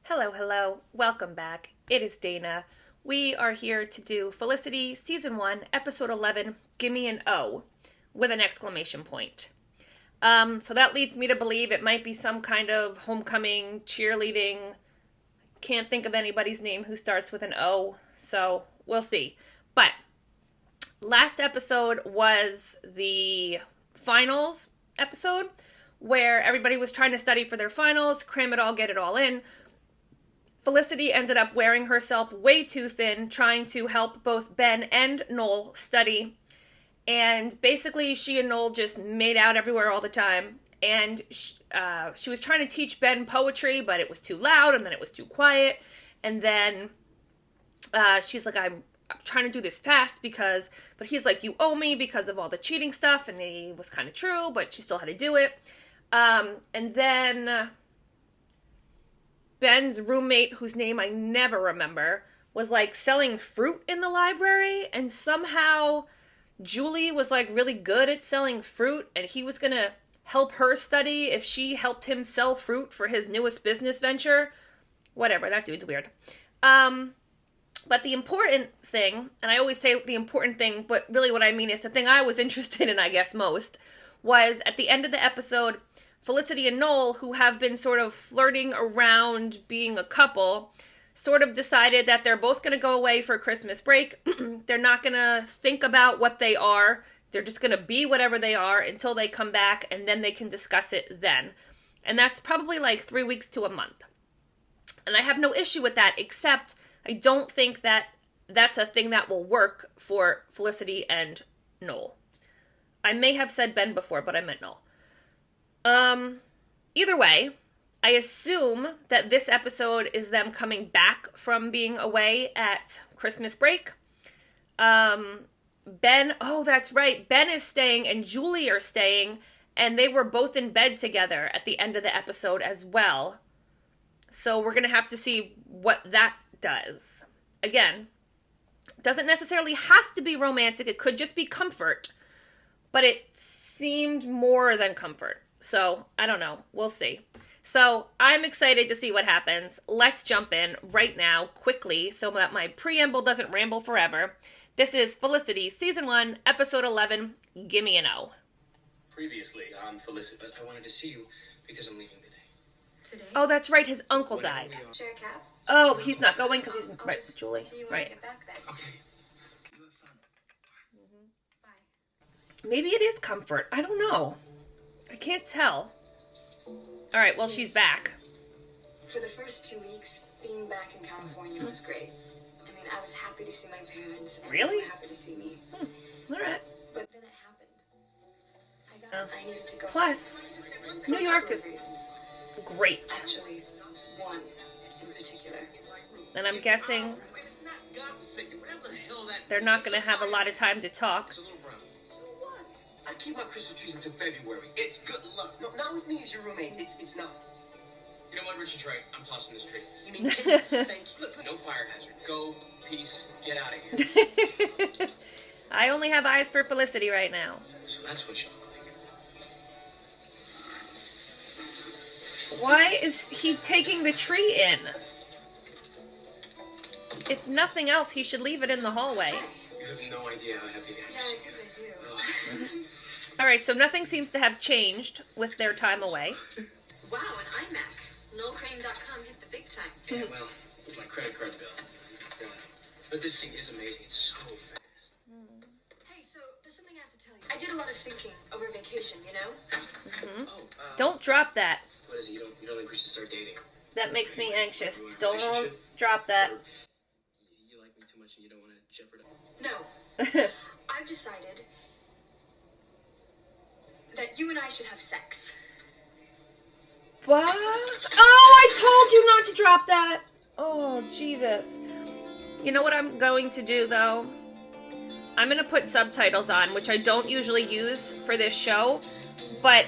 Hello, hello. Welcome back. It is Dana. We are here to do Felicity Season 1, Episode 11, Gimme An O, with an exclamation point. So that leads me to believe it might be some kind of homecoming, cheerleading. Can't think of anybody's name who starts with an O, so we'll see. But last episode was the finals episode, where everybody was trying to study for their finals, cram it all, get it all in. Felicity ended up wearing herself way too thin, trying to help both Ben and Noel study. And basically, she and Noel just made out everywhere all the time. And she was trying to teach Ben poetry, but it was too loud, and then it was too quiet. And then she's like, I'm trying to do this fast but he's like, you owe me because of all the cheating stuff. And it was kind of true, but she still had to do it. And then Ben's roommate, whose name I never remember, was like selling fruit in the library, and somehow Julie was like really good at selling fruit, and he was gonna help her study if she helped him sell fruit for his newest business venture. Whatever, that dude's weird. But the important thing, and I always say the important thing, but really what I mean is the thing I was interested in, I guess, most, was at the end of the episode, Felicity and Noel, who have been sort of flirting around being a couple, sort of decided that they're both going to go away for Christmas break. They're not going to think about what they are. They're just going to be whatever they are until they come back, and then they can discuss it then. And that's probably like 3 weeks to a month. And I have no issue with that, except I don't think that that's a thing that will work for Felicity and Noel. I may have said Ben before, but I meant Noel. Either way, I assume that this episode is them coming back from being away at Christmas break. Ben, oh, that's right. Ben is staying and Julie are staying, and they were both in bed together at the end of the episode as well. So we're going to have to see what that does. Again, it doesn't necessarily have to be romantic. It could just be comfort, but it seemed more than comfort. So, I don't know. We'll see. So, I'm excited to see what happens. Let's jump in right now, quickly, so that my preamble doesn't ramble forever. This is Felicity, Season 1, Episode 11, Gimme An O. Previously on Felicity. But I wanted to see you because I'm leaving today. Today? Oh, that's right. His uncle died. Share a cab? Oh, he's not going because he's... Right, with Julie. See you when right. I get back then. Okay. You have fun. Bye. Maybe it is comfort. I don't know. I can't tell. All right, well, she's back. For the first 2 weeks, being back in California was great. I mean, I was happy to see my parents. And Really? they were happy to see me. All right. But then it happened. I needed to go. Plus, For New a York couple is of reasons. great. Actually, one in particular. And I'm guessing they're not going to have a lot of time to talk. It's a little brown. So what? I keep my Christmas trees until February. It's good luck. No, not with me as your roommate. It's not. You know what, Richard Trey? I'm tossing this tree. You mean, thank you. Look, no fire hazard. Go, peace, get out of here. I only have eyes for Felicity right now. So that's what you look like. Why is he taking the tree in? If nothing else, he should leave it in the hallway. You have no idea how happy I Yeah, am. I think I do. All right, so nothing seems to have changed with their time away. Wow, an iMac. NoelCrane.com hit the big time. Yeah, well, with my credit card bill. Yeah. But this thing is amazing. It's so fast. Hey, so there's something I have to tell you. I did a lot of thinking over vacation, you know? Oh, Don't drop that. What is it? You don't think we should start dating? That makes me anxious. Don't drop that. Or you like me too much and you don't want to jeopardize? No. I've decided that you and I should have sex. What? Oh, I told you not to drop that. Oh, Jesus. You know what I'm going to do, though? I'm going to put subtitles on, which I don't usually use for this show, but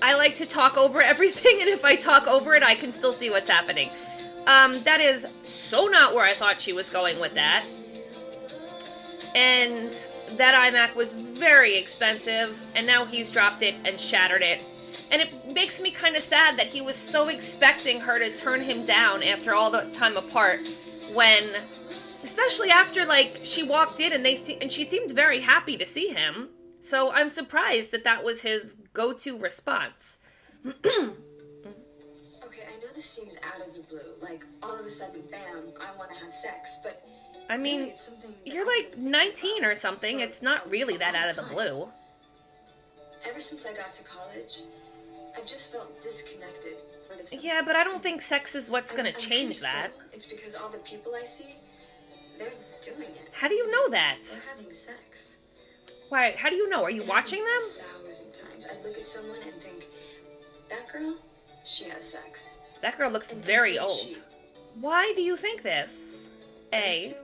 I like to talk over everything, and if I talk over it, I can still see what's happening. That is so not where I thought she was going with that. And that iMac was very expensive, and now he's dropped it and shattered it. And it makes me kind of sad that he was so expecting her to turn him down after all the time apart, when, especially after, like, she walked in and she seemed very happy to see him. So I'm surprised that that was his go-to response. Okay, I know this seems out of the blue. Like, all of a sudden, bam, I want to have sex, but I mean, really, it's something that you're I've like been 19 or something. It's not really that out of the blue. Ever since I got to college, I've just felt disconnected. Yeah, but I don't think sex is what's gonna I'm change pretty that. certain it's because all the people I see, they're doing it. How do you know that? They're having sex. Why? How do you know? Are you And watching them? 1,000 times. I look at someone and think, that girl, she has sex. That girl looks And very so old. she- Why do you think this? those A, two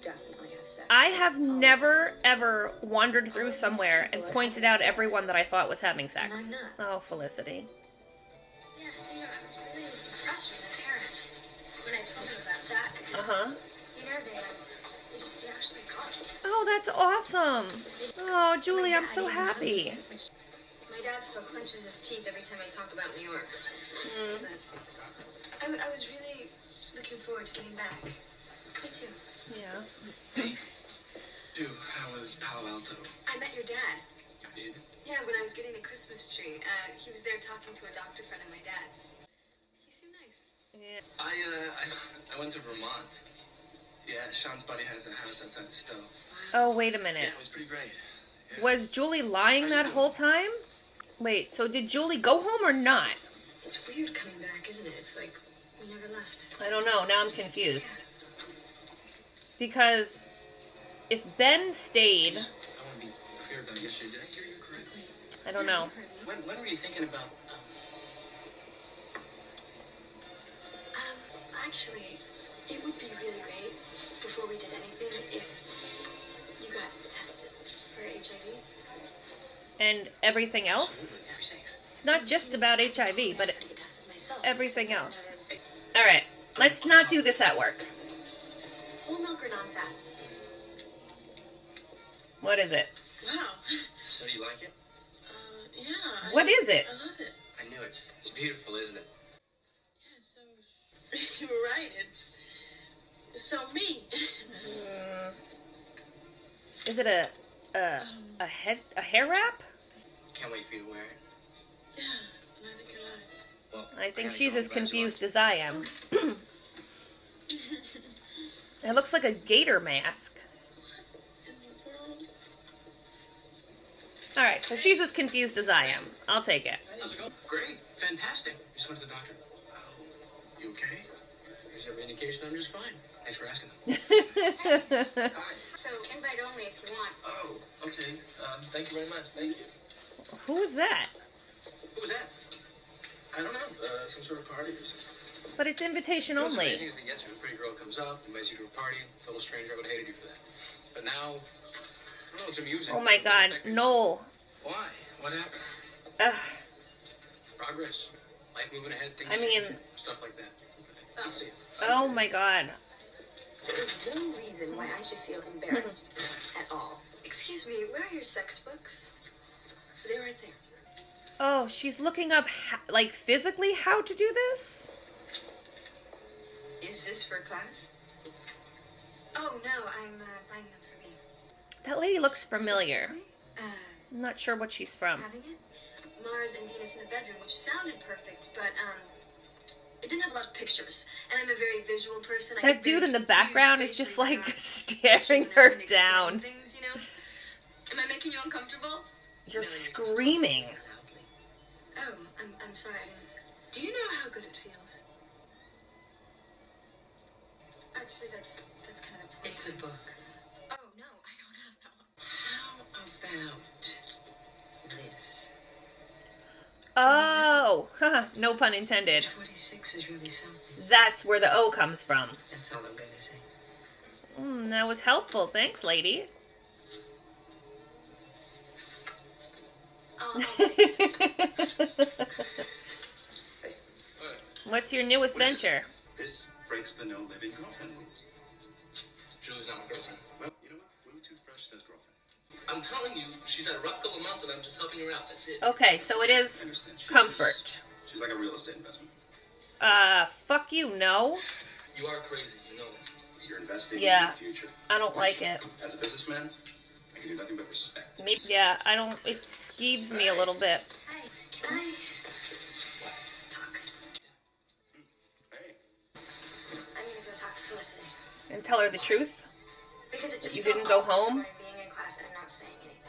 definitely have sex. I have All the never, time. ever wandered through somewhere and pointed out everyone that I thought was having sex. And I'm not. Oh, Felicity. Yeah, so I was really impressed with my parents when I told them about Zach. Uh-huh. You know, they actually got it. Oh, that's awesome. Oh, Julie, I'm so happy. My dad still clenches his teeth every time I talk about New York. But I was really looking forward to getting back. Me too. Yeah. Dude, how was Palo Alto? I met your dad. You did? Yeah, when I was getting a Christmas tree. He was there talking to a doctor friend of my dad's. He seemed nice. Yeah. I went to Vermont. Yeah, Sean's buddy has a house outside Stowe. Oh, wait a Yeah, minute. it was pretty great. Yeah. Was Julie lying that whole time? Wait, so did Julie go home or not? It's weird coming back, isn't it? It's like we never left. I don't know. Now I'm confused. Because if Ben stayed, I want to be clear about yesterday. Did I hear you correctly? I don't know. When were you thinking about... Actually, it would be really great before we did anything if you got tested for HIV. And everything else? Very safe. It's not just about HIV, but I get tested myself. everything So else. All right, let's not do this at work. Whole milk or non-fat? What is it? Wow. So do you like it? Yeah. What is it? I love it. I knew it. It's beautiful, isn't it? Yeah, so you were right. It's so me. Is it a hair wrap? Can't wait for you to wear it. Yeah, neither can I. Well, I think gotta she's go. as I'm glad you confused liked as I am. It looks like a gator mask. In the world. All right, so she's as confused as I am. I'll take it. it. How's it going? Great. Fantastic. Just went to the doctor. Oh, you okay? There's every indication I'm just fine. Thanks for asking. Hi. So invite only if you want. Oh, okay. Thank you very much. Thank you. Who is that? Who was that? I don't know. Some sort of party or something. But it's invitation What's only. amazing is that yesterday a pretty girl comes up, invites you to a party, total stranger, I would have hated you for that. But now, I don't know, it's amusing. Oh my God, Noel. Why? What happened? Ugh. Progress. Life moving ahead, things I mean- changing, stuff like that. Let's see. Oh my God. There's no reason why I should feel embarrassed at all. Excuse me, where are your sex books? They're right there. Oh, she's looking up, like, physically how to do this? Is this for class? Oh no, I'm buying them for me. That lady looks familiar. Specifically, I'm not sure what she's from. having it? Mars and Venus in the bedroom, which sounded perfect, but it didn't have a lot of pictures. And I'm a very visual person. I That get very dude in the confused background is just, spatially like, when I'm staring pictures and her having to explain down. Things, you know? Am I making you uncomfortable? You're No, screaming. loudly. Oh, I'm sorry, I didn't. Do you know how good it feels? Actually, that's kind of the point. It's a book. Oh no, I don't have that one. How about this? Oh, no pun intended. 46 is really something. That's where the O comes from. That's all I'm gonna say. That was helpful. Thanks, lady. What's your newest What is this? venture? This breaks the no living girlfriend rules. Julie's not my girlfriend. Well, you know what? Blue toothbrush says girlfriend. I'm telling you, she's had a rough couple of months and I'm just helping her out. That's it. Okay, so it I is understand. comfort. She's like a real estate investment. Fuck you, no. You are crazy, you know. You're investing Yeah. in your future. I don't like it. As a businessman, I can do nothing but respect. Maybe, yeah, I don't, it skeeves me a little bit. Hey, can I talk? Hey. I'm gonna go talk to Felicity. And tell her the truth. Because it just You felt didn't go awful home? this morning being in class and not saying anything.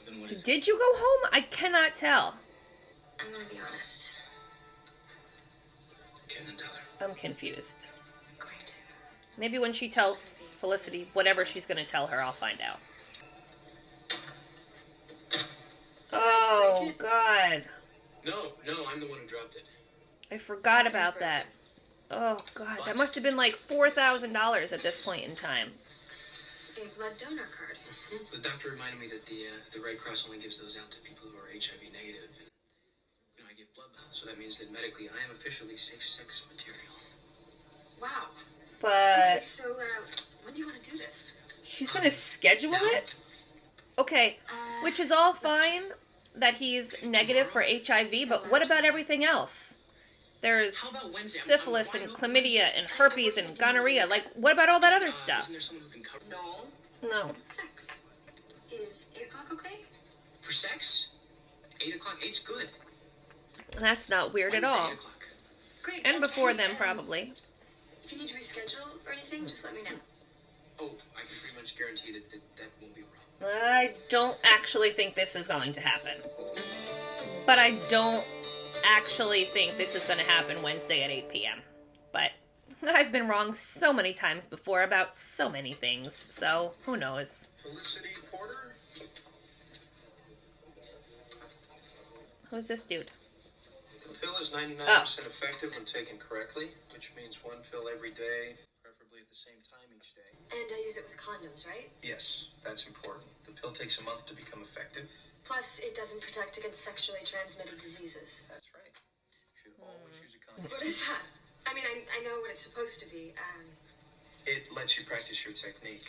Then what So is it? did you go home? I cannot tell. I'm gonna be honest. Okay, then tell her. I'm confused. I'm going to. Maybe when she tells Felicity whatever she's going to tell her, I'll find out. Oh, God. No, I'm the one who dropped it. I forgot about that. Oh, God. That must have been like $4,000 at this point in time. A blood donor card. The doctor reminded me that the Red Cross only gives those out to people who are HIV negative. And, you know, I give blood, so that means that medically I am officially safe sex material. Wow. Okay, But so, when do you want to do this? she's going to schedule it? Okay, which is all fine that he's negative for HIV, but what about everything else? There's How about Wednesday? syphilis I'm and wide open chlamydia Wednesday. and herpes and gonorrhea. Like, what about all that other stuff? Isn't there someone who can cover No. No. Sex. Is 8 o'clock okay? for sex? 8 o'clock. 8's good. That's not weird at Wednesday, all. 8 o'clock. Great. And before okay, then, probably. If you need to reschedule or anything, just let me know. Oh, I can pretty much guarantee that won't be wrong. I don't actually think this is going to happen. But I don't actually think this is going to happen Wednesday at 8 p.m. But I've been wrong so many times before about so many things, so who knows? Felicity Porter? Who's this dude? The pill is 99% effective when taken correctly, which means one pill every day, preferably at the same time each day. And I use it with condoms, right? Yes, that's important. The pill takes a month to become effective. Plus, it doesn't protect against sexually transmitted diseases. That's right. Should always use a condom. What is that? I mean, I know what it's supposed to be. It lets you practice your technique.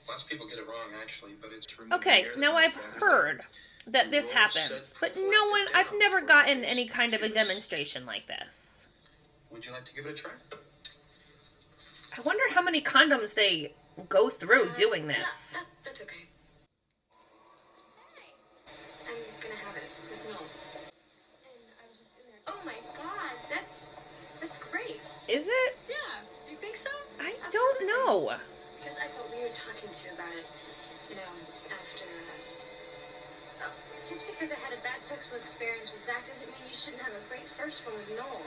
Lots of people get it wrong, actually, but it's to remove Okay, the hair that now might I've damage heard that this You're all happens, set but for no one, today. I've never gotten any kind of a demonstration like this. Would you like to give it a try? I wonder how many condoms they go through doing no, this. that's okay. I'm gonna have it with Noel. And I was just in there. Oh my god, that's great. Is it? Yeah, you think so? I Absolutely. don't know. Because I felt weird talking to you about it, you know, after. Just because I had a bad sexual experience with Zach doesn't mean you shouldn't have a great first one with Noel.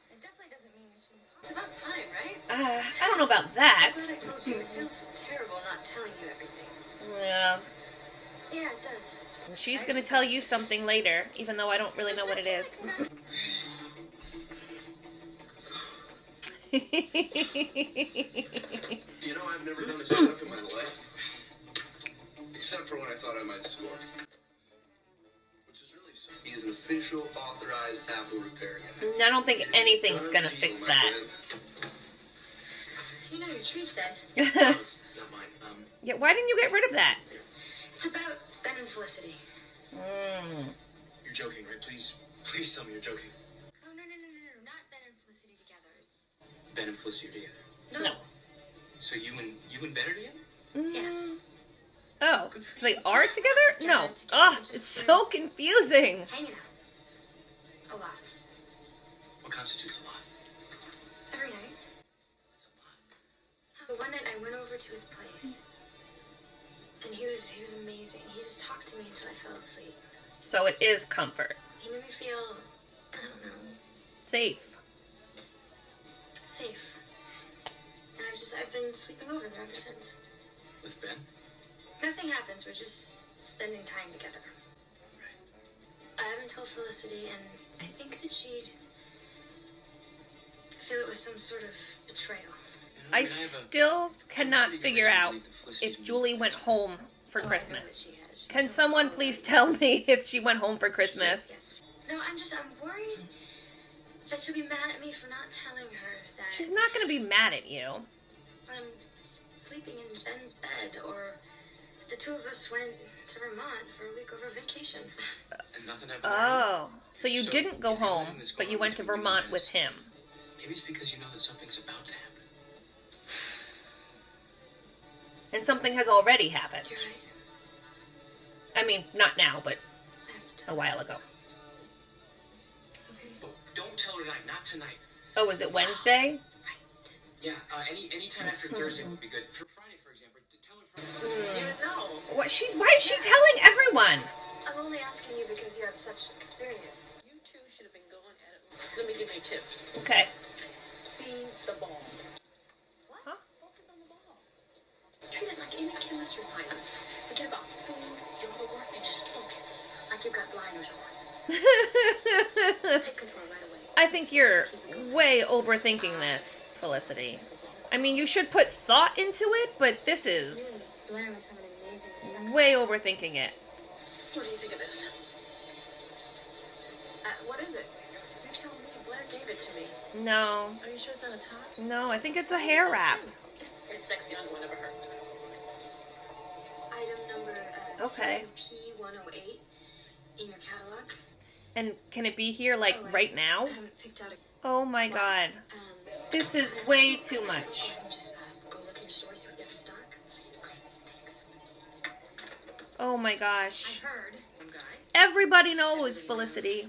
It definitely doesn't mean you shouldn't talk. It's about time, right? I don't know about that. I'm glad I told you. It feels terrible not telling you everything. Yeah. Yeah, it does. She's gonna tell you something later, even though I don't really know what it is. You know, I've never done a stuff in my life. Except for when I thought I might score. Which is really so. He is an official authorized Apple repair guy. I don't think anything's gonna fix that. You know your tree's dead. Not mine. Yeah, why didn't you get rid of that? It's about Ben and Felicity. You're joking, right? Please tell me you're joking. Oh, no. Not Ben and Felicity together. It's... Ben and Felicity are together. No. So you and Ben are together? Yes. Oh, so they are together? No. Oh, it's so confusing. Hanging out. A lot. What constitutes a lot? Every night. That's a lot. But one night I went over to his place. And he was amazing. He just talked to me until I fell asleep. So it is comfort. He made me feel, I don't know, Safe. safe. And I've been sleeping over there ever since. With Ben? Nothing happens, we're just spending time together. Right. I haven't told Felicity, and I think that she'd feel it was some sort of betrayal. You know, I have still cannot pretty good figure reason to out believe that Felicity's if Julie went home for Oh, I know that Christmas. she has. She's Can so someone cool. please tell me if she went home for Christmas? Yes. No, I'm worried that she'll be mad at me for not telling her that She's not going to be mad at you. I'm sleeping in Ben's bed, or if the two of us went to Vermont for a week over vacation. And nothing happened. Oh, so you So, didn't go if you're home, letting this go but you on went to between you Vermont and with us, him. Maybe it's because you know that something's about to happen. And something has already happened. You're right. I mean, not now, but I have to a tell while ago. Okay. Oh, don't tell her tonight. Not tonight. Oh, was it Wednesday? Right. Yeah, any time after Thursday would be good. For Friday, for example, tell her Friday. You know. Why is she telling everyone? I'm only asking you because you have such experience. You two should have been going at it. Let me give you a tip. Okay. Be the ball. What? Huh? Focus on the ball. Treat it like any chemistry final. Forget about food, your homework, and just focus. Like you've got blinders on. Take control right away. I think you're way overthinking this, Felicity. I mean, you should put thought into it, but this is Blair must have an amazing sex. way overthinking it. What do you think of this? What is it? You tell me. Blair gave it to me. No, Are you sure it's not a top? no, I think it's a hair wrap. It's sexy on one of her. Item number Okay. 7P108 in your catalog. And can it be here, like, right now? I haven't picked out a. Oh my god. This is way too much. Just go look in your store, see what you have in stock. Thanks. Oh my I gosh. heard. One guy. Everybody knows, Felicity.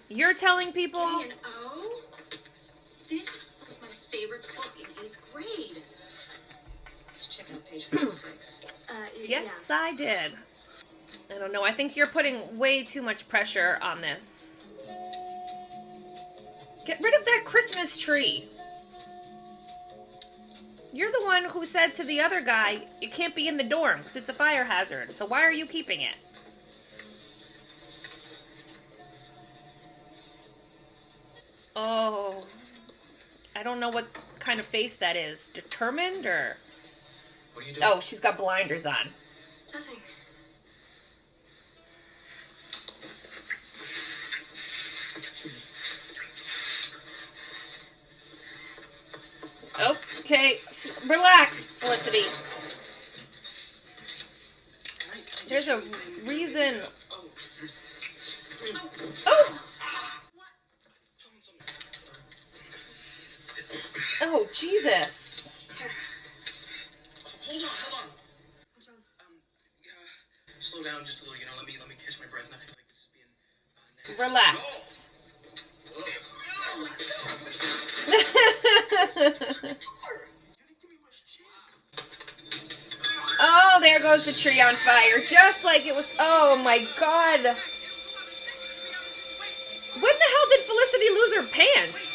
You're telling people? Gimme An O? This was my favorite book in 8th grade. Just check out page 46. Yes, I did. I don't know. I think you're putting way too much pressure on this. Get rid of that Christmas tree. You're the one who said to the other guy, you can't be in the dorm because it's a fire hazard. So why are you keeping it? Oh, I don't know what kind of face that is. Determined or... What are you doing? Oh, she's got blinders on. Nothing. Okay, relax, Felicity. There's a reason. Oh! Oh, Jesus. Here. Hold on. What's wrong? Yeah. Slow down just a little. Let me catch my breath. And I feel like this is being. Relax. Oh, there goes the tree on fire. Just like it was. Oh my god. When the hell did Felicity lose her pants?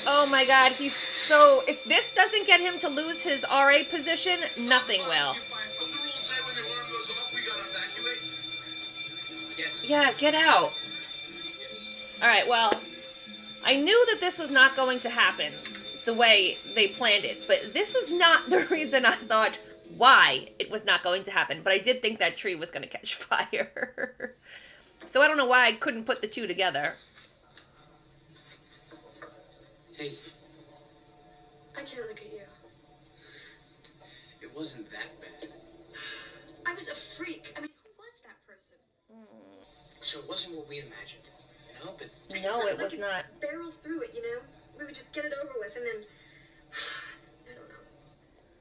Oh my god, he's so... If this doesn't get him to lose his RA position, nothing will. The rules say when the alarm goes off, we gotta evacuate. Yes. Yeah, get out. Alright, well, I knew that this was not going to happen the way they planned it, but this is not the reason I thought why it was not going to happen, but I did think that tree was going to catch fire. So I don't know why I couldn't put the two together. Hey, I can't look at you. it wasn't that bad. I was a freak. I mean, who was that person? So it wasn't what we imagined, But I just No, thought it I was could not. barrel through it, We would just get it over with, and then I don't know.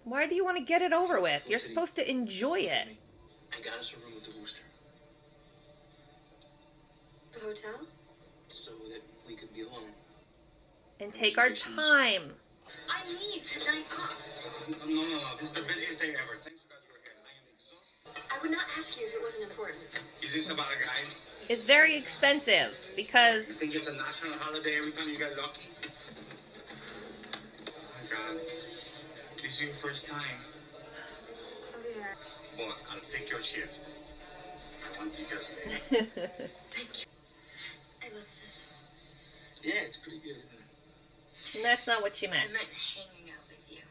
Why do you want to get it over with? You're Felicity, supposed to enjoy it. I got us a room with the rooster The hotel? so that we could be alone. And take our time. I need tonight off. No. This is the busiest day ever. Thanks God you're here. I am exhausted. I would not ask you if it wasn't important. Is this about a guy? It's very expensive You because... think it's a national holiday every time you get lucky? Oh my God. This is your first time. Oh, yeah. Well, I'll take your shift. I want you guys there. Thank you. I love this. Yeah, it's pretty good, isn't it? And that's not what she meant. I meant hanging out with you.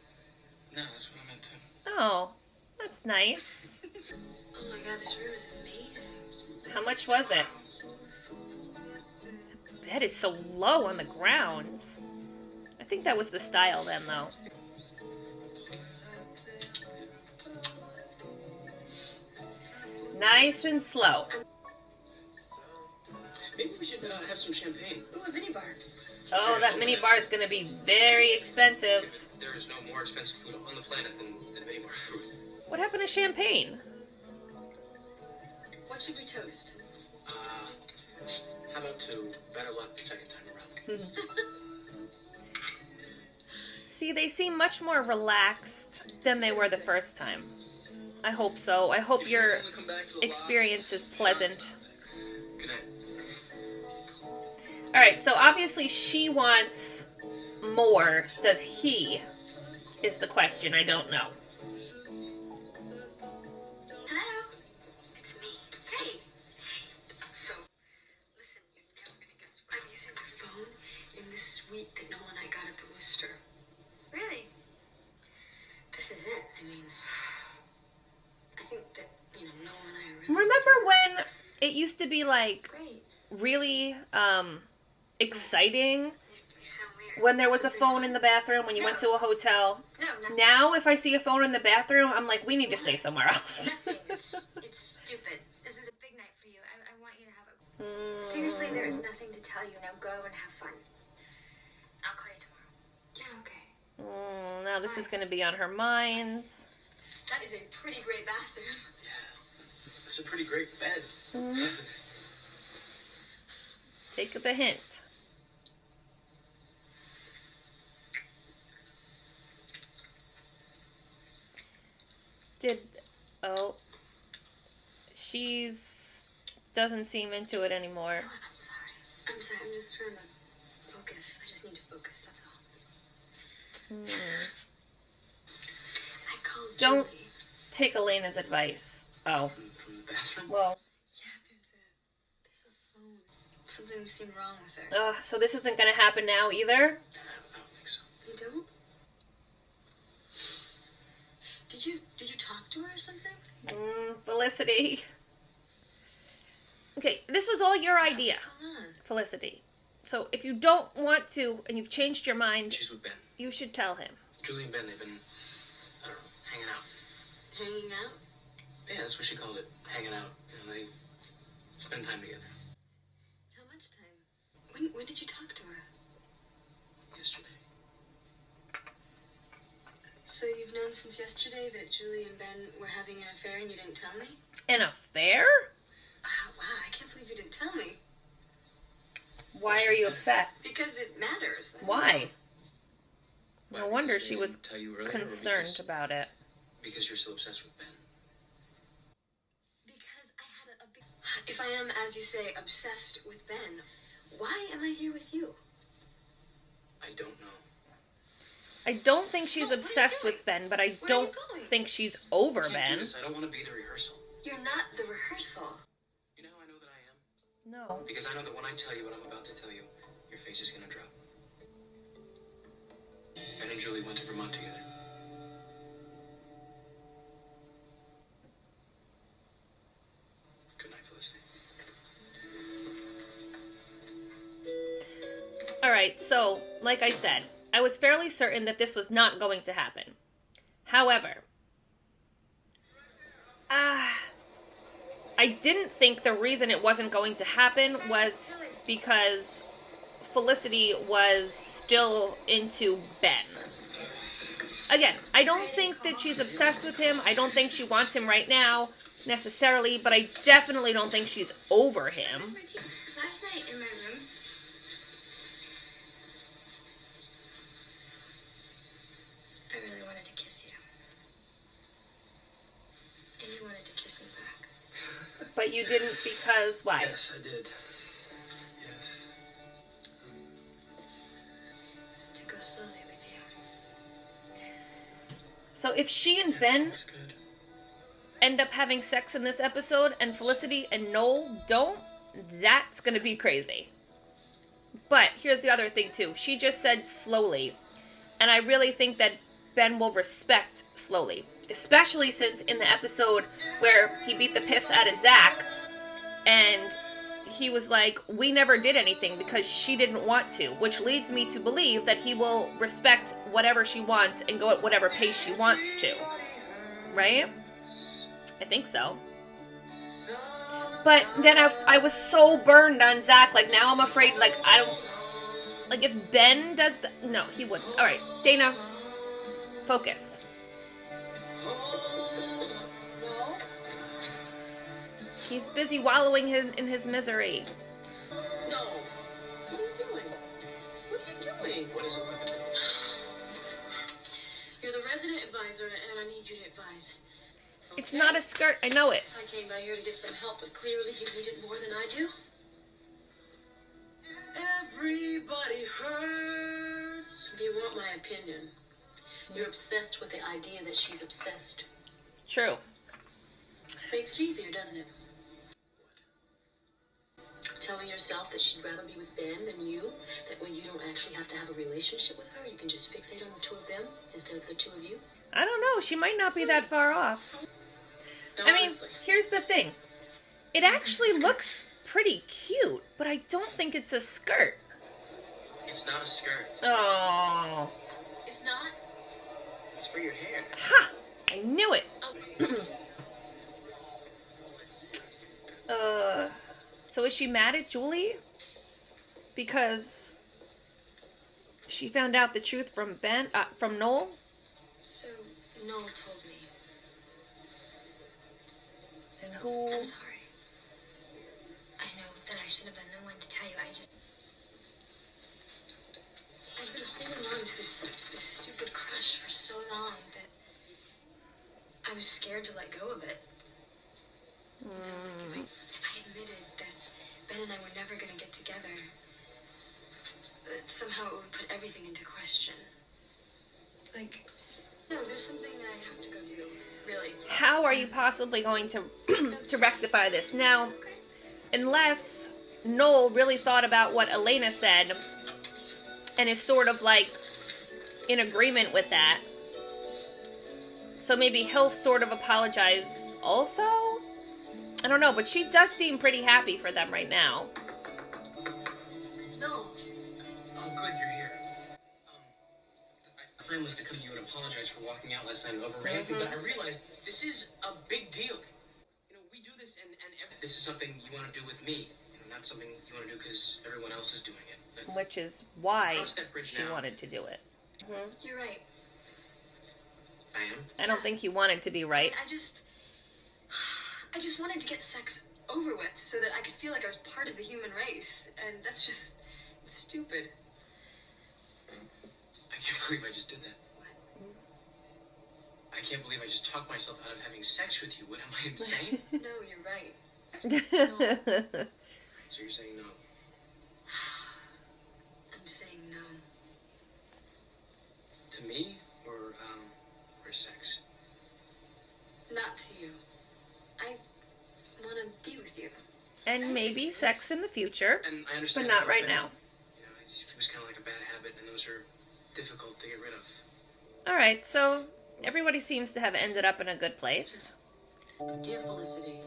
No, that's what I meant to. Oh, that's nice. Oh my God, this room is amazing. How much was it? bed is so low on the ground. I think that was the style then, though. Nice and slow. Maybe we should have some champagne. Ooh, a mini bar. Oh, that mini bar is going to be very expensive. There is no more expensive food on the planet than mini bar food. What happened to champagne? What should we toast? How about to better luck the second time around? See, they seem much more relaxed than they were the first time. I hope so. I hope your experience is pleasant. Good night. Alright, so obviously she wants more. Does he? Is the question. I don't know. Hello? It's me. Hey. So, listen, you're never gonna guess what I'm using my phone in this suite that Noel and I got at the Worcester. Really? This is it. I mean, I think that, Noel and I are really... Remember when it used to be like Great. really exciting You sound weird. when there was a phone in the bathroom when you went to a hotel? No, nothing. Now if I see a phone in the bathroom, I'm like, we need to stay somewhere else. Nothing. It's stupid. This is a big night for you. I want you to have a... Seriously, there is nothing to tell you. Now go and have fun. I'll call you tomorrow. Yeah, okay. Now this is going to be on her mind. That is a pretty great bathroom. That's a pretty great bed. Take the hint. She's doesn't seem into it anymore. Oh, I'm sorry. I'm sorry. I'm just trying to focus. I just need to focus. That's all. I called Don't Julie. take Elena's advice. Oh. From the bathroom? Well, Yeah, there's a phone. Something seemed wrong with her. so this isn't going to happen now either? I don't think so. You don't? Did you talk to her or something? Felicity. Okay, this was all your idea, What's going on? Felicity. So if you don't want to and you've changed your mind, She's with Ben. you should tell him. Julie and Ben, they've been, I don't know, hanging out. Hanging out? Yeah, that's what she called it. Hanging out. They spend time together. How much time? When did you talk to her? Yesterday. So you've known since yesterday that Julie and Ben were having an affair and you didn't tell me? An affair? Wow, I can't believe you didn't tell me. Why are you upset? Because it matters. Why? No Why, wonder because she they was didn't tell you earlier, or concerned about it. Because you're so obsessed with Ben. Because I had a big... If I am, as you say, obsessed with Ben, why am I here with you? I don't know. I don't think she's What are you obsessed doing? with Ben, but I Where are you don't going? think she's over I can't Ben. do this. I don't want to be the rehearsal. You're not the rehearsal. You know how I know that I am? No. Because I know that when I tell you what I'm about to tell you, your face is gonna drop. Ben and Julie went to Vermont together. Good night, Felicity. Alright, so, like I said, I was fairly certain that this was not going to happen. However, I didn't think the reason it wasn't going to happen was because Felicity was still into Ben. Again, I don't think that she's obsessed with him. I don't think she wants him right now, necessarily, but I definitely don't think she's over him. Last night in my room, I really wanted to kiss you. And you wanted to kiss me back. But you didn't because why? Yes, I did. Yes. To go slowly with you. So if she and Ben That's good. end up having sex in this episode and Felicity and Noel don't, that's gonna be crazy. But here's the other thing too. She just said slowly. And I really think that Ben will respect slowly. Especially since in the episode where he beat the piss out of Zach and he was like, we never did anything because she didn't want to, which leads me to believe that he will respect whatever she wants and go at whatever pace she wants to. Right? I think so. But then I was so burned on Zach, like, now I'm afraid, like, I don't, like, if Ben does no, he wouldn't. Alright, Dana, focus. He's busy wallowing in his misery. No. What are you doing? What are you doing? What is it like? You're the resident advisor, and I need you to advise. It's not a skirt, I know it. I came by here to get some help, but clearly you need it more than I do. Everybody hurts. If you want my opinion, you're obsessed with the idea that she's obsessed. True. Makes it easier, doesn't it? Telling yourself that she'd rather be with Ben than you. That way you don't actually have to have a relationship with her. You can just fixate on the two of them instead of the two of you. I don't know, she might not be that far off. I mean, here's the thing. It actually looks pretty cute, but I don't think it's a skirt. It's not a skirt. Oh. It's not? It's for your hair. Ha! I knew it. So is she mad at Julie? Because she found out the truth from from Noel? So, Noel told me. And who? I'm sorry. I know that I should have been the one to tell you. I've been holding on to this stupid crush for so long that I was scared to let go of it. You know, like if I admitted that Ben and I were never going to get together, that somehow it would put everything into question. Like, no, there's something that I have to go do, really. How are you possibly going to to rectify this? Now, unless Noel really thought about what Elena said and is sort of like in agreement with that. So maybe he'll sort of apologize also? I don't know, but she does seem pretty happy for them right now. No. Oh, good, you're here. The plan was to come to you and apologize for walking out last night and overreacting, but I realized this is a big deal. You know, we do this and this is something you want to do with me. You know, not something you want to do because everyone else is doing it. But Which is why cross that bridge she now. wanted to do it. You're right. I am. I don't think he wanted to be right. I just wanted to get sex over with so that I could feel like I was part of the human race. And that's just it's stupid. I can't believe I just did that. I can't believe I just talked myself out of having sex with you. What, am I insane? No, you're right. So you're saying no? I'm saying no. To me or sex? Not to you. I want to be with you. And maybe sex in the future, And I but understand. not about right Ben. now. You know, it was kind of like a bad habit, and those are difficult to get rid of. Alright, so everybody seems to have ended up in a good place. Dear Felicity,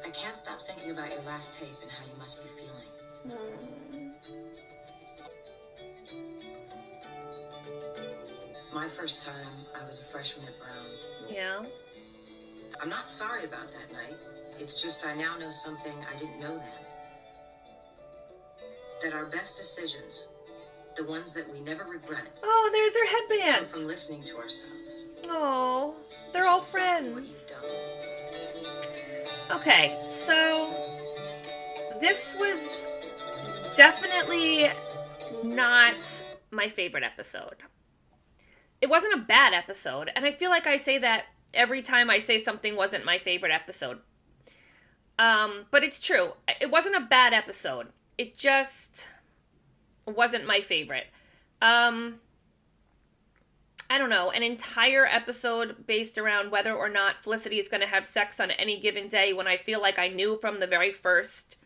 I can't stop thinking about your last tape and how you must be feeling. My first time, I was a freshman at Brown. Yeah. I'm not sorry about that night. It's just I now know something I didn't know then. That our best decisions, the ones that we never regret, Oh, there's her come headband. from listening to ourselves. Oh, they're Which all is exactly what friends. you've done. Okay, so this was definitely not my favorite episode. It wasn't a bad episode, and I feel like I say that every time I say something wasn't my favorite episode. But it's true. It wasn't a bad episode. It just wasn't my favorite. I don't know, an entire episode based around whether or not Felicity is going to have sex on any given day when I feel like I knew from the very first,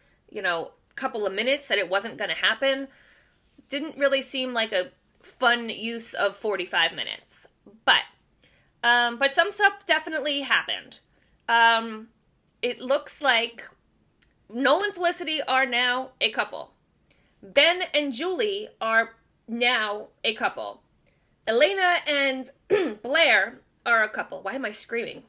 couple of minutes that it wasn't going to happen, didn't really seem like a fun use of 45 minutes. But some stuff definitely happened. It looks like Noel and Felicity are now a couple. Ben and Julie are now a couple. Elena and Blair are a couple. Why am I screaming?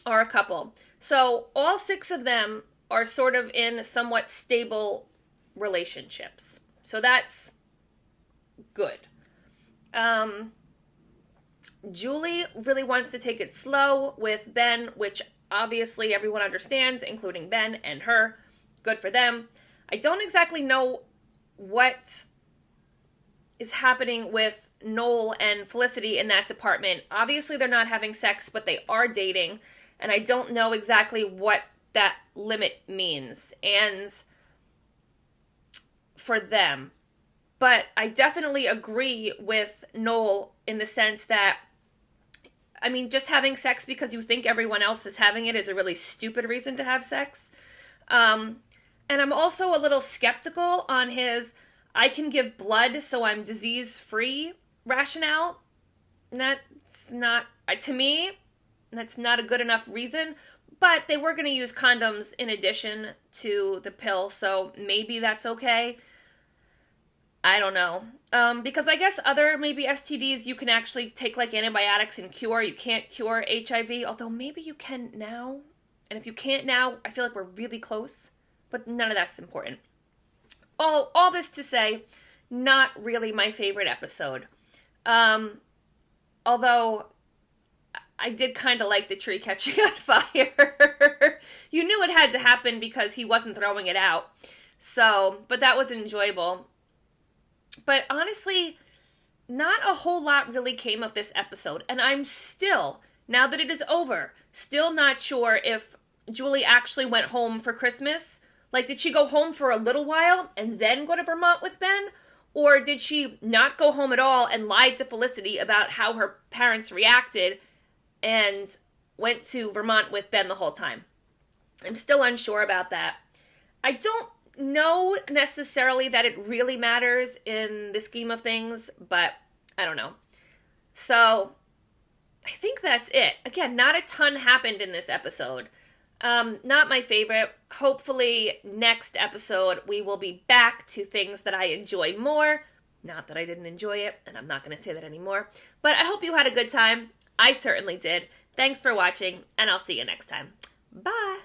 Are a couple. So all 6 of them are sort of in somewhat stable relationships. So that's good. Julie really wants to take it slow with Ben, which obviously everyone understands, including Ben and her. Good for them. I don't exactly know what is happening with Noel and Felicity in that department. Obviously, they're not having sex, but they are dating, and I don't know exactly what that limit means and for them. But I definitely agree with Noel in the sense that, I mean, just having sex because you think everyone else is having it is a really stupid reason to have sex. And I'm also a little skeptical on his I can give blood so I'm disease-free rationale. That's not, to me, that's not a good enough reason. But they were going to use condoms in addition to the pill, so maybe that's okay. I don't know. Because I guess other maybe STDs you can actually take like antibiotics and cure. You can't cure HIV, although maybe you can now. And if you can't now, I feel like we're really close. But none of that's important. All this to say, not really my favorite episode. Although I did kind of like the tree catching on fire. You knew it had to happen because he wasn't throwing it out. So, but that was enjoyable. But honestly, not a whole lot really came of this episode. And I'm still, now that it is over, still not sure if Julie actually went home for Christmas. Like, did she go home for a little while and then go to Vermont with Ben? Or did she not go home at all and lied to Felicity about how her parents reacted and went to Vermont with Ben the whole time? I'm still unsure about that. I don't know necessarily that it really matters in the scheme of things, but I don't know. So, I think that's it. Again, not a ton happened in this episode. Not my favorite. Hopefully next episode we will be back to things that I enjoy more. Not that I didn't enjoy it, and I'm not going to say that anymore. But I hope you had a good time. I certainly did. Thanks for watching, and I'll see you next time. Bye!